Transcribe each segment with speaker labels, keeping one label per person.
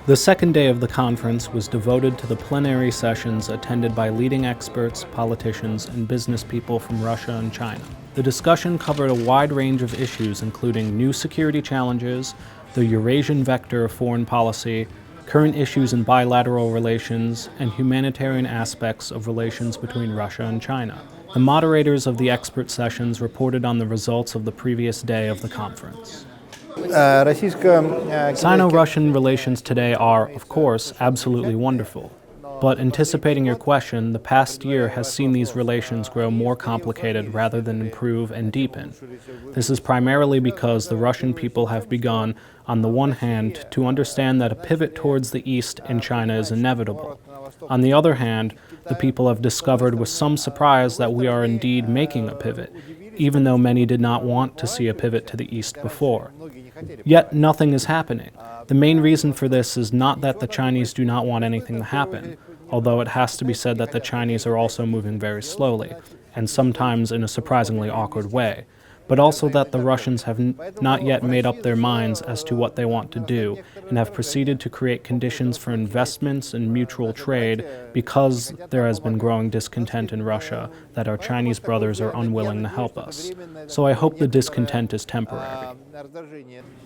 Speaker 1: The second day of the conference was devoted to the plenary sessions attended by leading experts, politicians, and business people from Russia and China. The discussion covered a wide range of issues including new security challenges, the Eurasian vector of foreign policy, current issues in bilateral relations, and humanitarian aspects of relations between Russia and China. The moderators of the expert sessions reported on the results of the previous day of the conference. Sino-Russian relations today are, of course, absolutely wonderful. But anticipating your question, the past year has seen these relations grow more complicated rather than improve and deepen. This is primarily because the Russian people have begun, on the one hand, to understand that a pivot towards the East in China is inevitable. On the other hand, the people have discovered with some surprise that we are indeed making a pivot, even though many did not want to see a pivot to the East before. Yet nothing is happening. The main reason for this is not that the Chinese do not want anything to happen, although it has to be said that the Chinese are also moving very slowly, and sometimes in a surprisingly awkward way, but also that the Russians have not yet made up their minds as to what they want to do, and have proceeded to create conditions for investments and mutual trade because there has been growing discontent in Russia that our Chinese brothers are unwilling to help us. So I hope the discontent is temporary.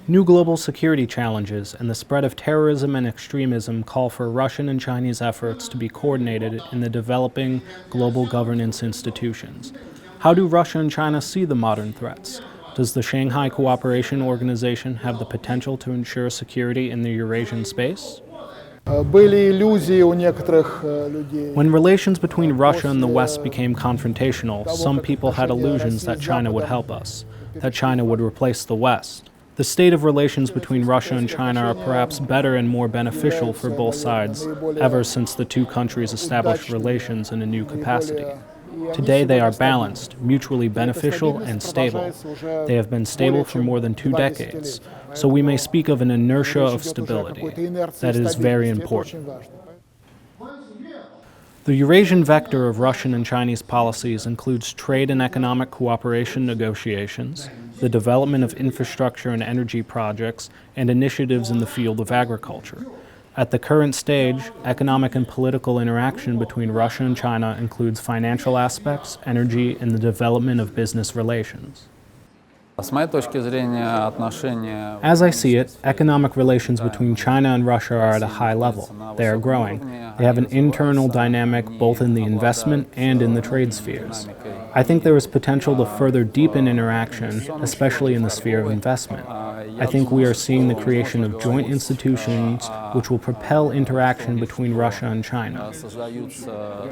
Speaker 1: New global security challenges and the spread of terrorism and extremism call for Russian and Chinese efforts to be coordinated in the developing global governance institutions. How do Russia and China see the modern threats? Does the Shanghai Cooperation Organization have the potential to ensure security in the Eurasian space? When relations between Russia and the West became confrontational, some people had illusions that China would help us, that China would replace the West. The state of relations between Russia and China are perhaps better and more beneficial for both sides ever since the two countries established relations in a new capacity. Today they are balanced, mutually beneficial, and stable. They have been stable for more than 2 decades, so we may speak of an inertia of stability. That is very important. The Eurasian vector of Russian and Chinese policies includes trade and economic cooperation negotiations, the development of infrastructure and energy projects, and initiatives in the field of agriculture. At the current stage, economic and political interaction between Russia and China includes financial aspects, energy, and the development of business relations. As I see it, economic relations between China and Russia are at a high level. They are growing. They have an internal dynamic both in the investment and in the trade spheres. I think there is potential to further deepen interaction, especially in the sphere of investment. I think we are seeing the creation of joint institutions which will propel interaction between Russia and China.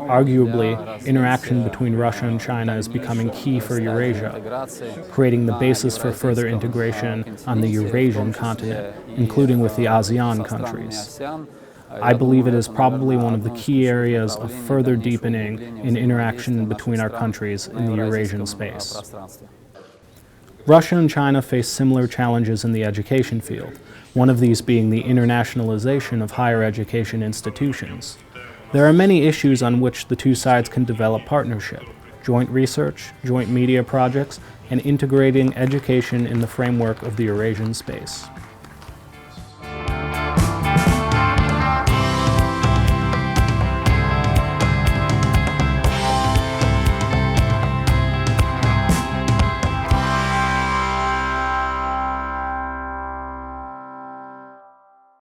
Speaker 1: Arguably, interaction between Russia and China is becoming key for Eurasia, creating the basis for further integration on the Eurasian continent, including with the ASEAN countries. I believe it is probably one of the key areas of further deepening in interaction between our countries in the Eurasian space. Russia and China face similar challenges in the education field, one of these being the internationalization of higher education institutions. There are many issues on which the two sides can develop partnership: joint research, joint media projects, and integrating education in the framework of the Eurasian space.